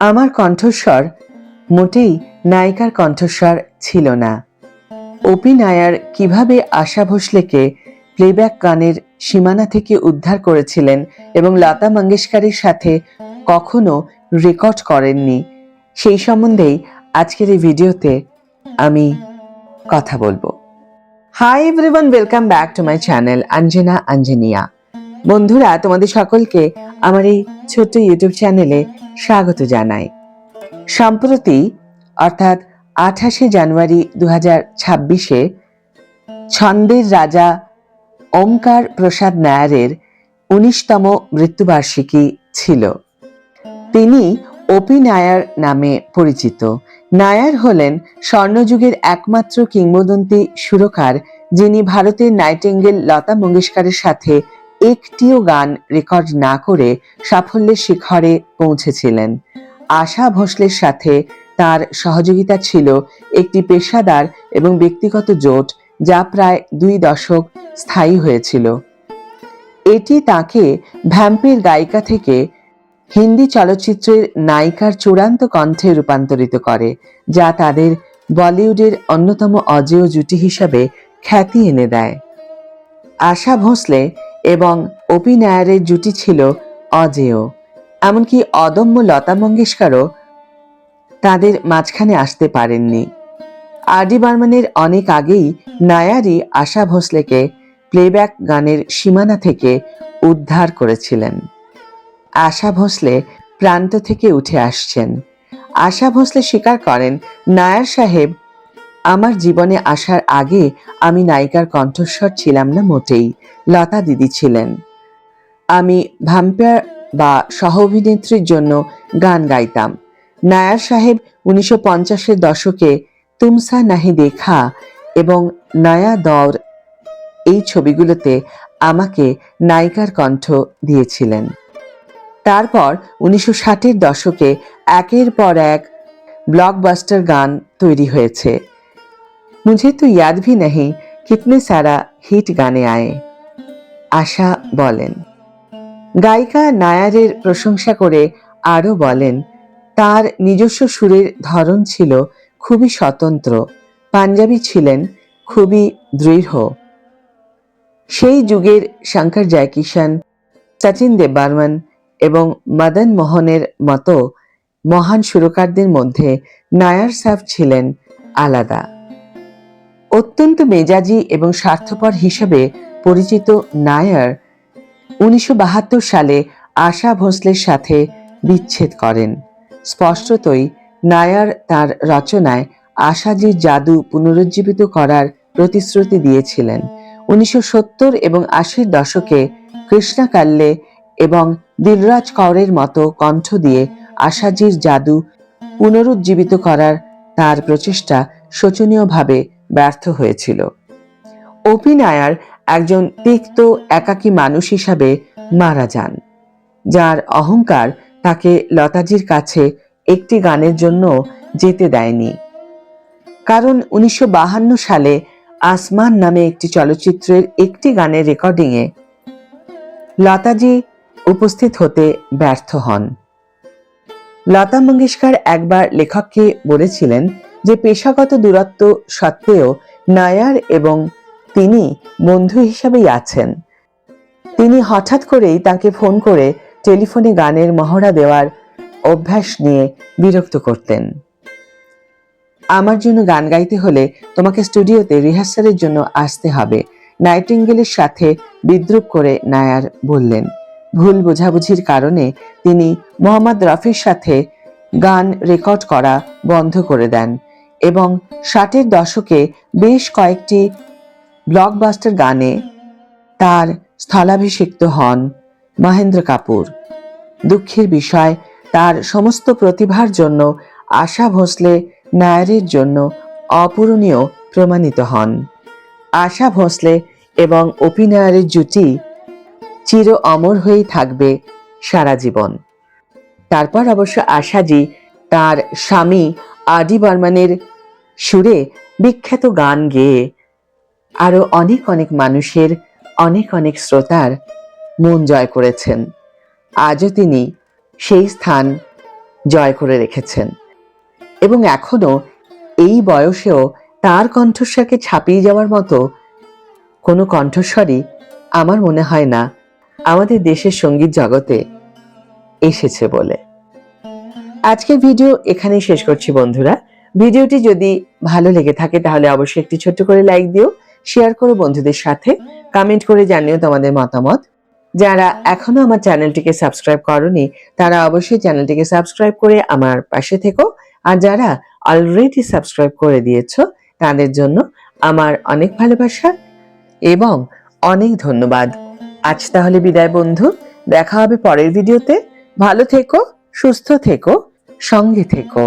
আমার কণ্ঠস্বর মোটেই নায়িকার কণ্ঠস্বর ছিল না। অপি নায়ার কিভাবে আশা ভোসলেকে প্লেব্যাক গানের সীমানা থেকে উদ্ধার করেছিলেন এবং লতা মঙ্গেশকরের সাথে কখনো রেকর্ড করেননি, সেই সম্বন্ধেই আজকের এই ভিডিওতে আমি কথা বলবো। Hi everyone, welcome back to my channel Anjana Anjaniya. বন্ধুরা, তোমাদের সকলকে আমার এই ছোট্ট ইউটিউব চ্যানেলে স্বাগত জানাই। সম্প্রতি অর্থাৎ 28শে জানুয়ারি 2026-এ ছন্দের রাজা ওমকার প্রসাদ নায়ারের 19তম মৃত্যুবার্ষিকী ছিল। তিনি অপি নায়ার নামে পরিচিত। নায়ার হলেন স্বর্ণযুগের একমাত্র কিংবদন্তি সুরকার, যিনি ভারতের নাইটিঙ্গেল লতা মঙ্গেশকরের সাথে একটিও গান রেকর্ড না করে সাফল্যের শিখরে পৌঁছেছিলেন। আশা ভোসলের সাথে তার সহযোগিতা ছিল একটি পেশাদার এবং ব্যক্তিগত জোট, যা প্রায় 2 দশক স্থায়ী হয়েছিল। এটি তাকে ভ্যাম্পির গায়িকা থেকে হিন্দি চলচ্চিত্রের নায়িকার চূড়ান্ত কণ্ঠে রূপান্তরিত করে, যা তাদের বলিউডের অন্যতম অজেয় জুটি হিসাবে খ্যাতি এনে দেয়। আশা ভোসলে এবং অপি নায়ারের জুটি ছিল অজেয়, এমনকি অদম্য লতা মঙ্গেশকরও তাদের মাঝখানে আসতে পারেননি। আর ডি বর্মনের অনেক আগেই নায়ারই আশা ভোসলেকে প্লেব্যাক গানের সীমানা থেকে উদ্ধার করেছিলেন। আশা ভোসলে প্রান্ত থেকে উঠে আসছেন। আশা ভোসলে স্বীকার করেন, নায়ার সাহেব, আমার জীবনে আসার আগে আমি নায়িকার কণ্ঠস্বর ছিলাম না মোটেই, লতা দিদি ছিলেন। আমি ভ্যাম্পায়ার বা সহ অভিনেত্রীর জন্য গান গাইতাম। নায়ার সাহেব 1950-এর দশকে তুমসা নাহি দেখা এবং নয়া দৌর এই ছবিগুলোতে আমাকে নায়িকার কণ্ঠ দিয়েছিলেন। তারপর 1960-এর দশকে একের পর এক ব্লকবাস্টার গান তৈরি হয়েছে। মুঝে তো ইয়াদ ভি নেই কিতনে সারা হিট গানে আয়ে, আশা বলেন। গায়িকা নায়ারের প্রশংসা করে আরও বলেন, তার নিজস্ব সুরের ধরন ছিল খুবই স্বতন্ত্র, পাঞ্জাবি ছিলেন খুবই দৃঢ়। সেই যুগের শঙ্কর জয়কিশন, সচিন দেববর্মন এবং মদন মোহনের মতো মহান সুরকারদের মধ্যে নায়ার সাহেব ছিলেন আলাদা। অত্যন্ত মেজাজি এবং স্বার্থপর হিসেবে পরিচিত নায়ার 1972 সালে আশা ভোসলের সাথে বিচ্ছেদ করেন। স্পষ্টতই নায়ার তার রচনায় আশাজির জাদু পুনরুজ্জীবিত করার প্রতিশ্রুতি দিয়েছিলেন। 1970 এবং 80-র দশকে কৃষ্ণা কাল্লে এবং দিলরাজ কৌরের মতো কণ্ঠ দিয়ে আশাজির জাদু পুনরুজ্জীবিত করার তার প্রচেষ্টা শোচনীয়ভাবে ব্যর্থ হয়েছিল। অপি নায়ার একজন তিক্ত একাকী মানুষ হিসাবে মারা যান, যার অহংকার তাকে লতাজির কাছে একটি গানের জন্য যেতে দেয়নি। কারণ 1952 সালে আসমান নামে একটি চলচ্চিত্রের একটি গানের রেকর্ডিংয়ে লতাজি উপস্থিত হতে ব্যর্থ হন। লতা মঙ্গেশকর একবার লেখককে বলেছিলেন যে পেশাগত দূরত্ব সত্ত্বেও নায়ার এবং তিনি বন্ধু হিসাবেই আছেন। তিনি হঠাৎ করেই তাকে ফোন করে টেলিফোনে গানের মহড়া দেওয়ার অভ্যাস নিয়ে বিরক্ত করতেন। আমার জন্য গান গাইতে হলে তোমাকে স্টুডিওতে রিহার্সালের জন্য আসতে হবে, নাইটিঙ্গেলের সাথে বিদ্রূপ করে নায়ার বললেন। ভুল বোঝাবুঝির কারণে তিনি মোহাম্মদ রফির সাথে গান রেকর্ড করা বন্ধ করে দেন এবং 60-এর দশকে বেশ কয়েকটি ব্লকবাস্টার গানে তার স্থলাভিষিক্ত হন মহেন্দ্র কাপুর। দুঃখের বিষয়, তার সমস্ত প্রতিভার জন্য আশা ভোসলে নায়ারের জন্য অপূরণীয় প্রমাণিত হন। আশা ভোসলে এবং অপি নায়ারের জুটি চির অমর হয়েই থাকবে সারা জীবন। তারপর অবশ্য আশাজি তার স্বামী আর ডি বর্মনের সুরে বিখ্যাত গান গেয়ে আরো অনেক অনেক মানুষের, অনেক অনেক শ্রোতার মন জয় করেছেন। আজও তিনি সেই স্থান জয় করে রেখেছেন এবং এখনো এই বয়সেও তার কণ্ঠস্বরকে ছাপিয়ে যাওয়ার মতো কোনো কণ্ঠস্বরই আমার মনে হয় না আমাদের দেশের সঙ্গীত জগতে এসেছে বলে। আজকের ভিডিও এখানেই শেষ করছি বন্ধুরা। ভিডিওটি যদি ভালো লেগে থাকে তাহলে অবশ্যই একটি ছোট্ট করে লাইক দিও, শেয়ার করো বন্ধুদের সাথে, কমেন্ট করে জানিও তোমাদের মতামত। যারা এখনো আমার চ্যানেলটিকে সাবস্ক্রাইব করোনি তারা অবশ্যই চ্যানেলটিকে সাবস্ক্রাইব করে আমার পাশে থেকো, আর যারা অলরেডি সাবস্ক্রাইব করে দিয়েছো তাদের জন্য আমার অনেক ভালোবাসা এবং অনেক ধন্যবাদ। আজ তাহলে বিদায় বন্ধু, দেখা হবে পরের ভিডিওতে। ভালো থেকো, সুস্থ থেকো, সঙ্গে থেকো।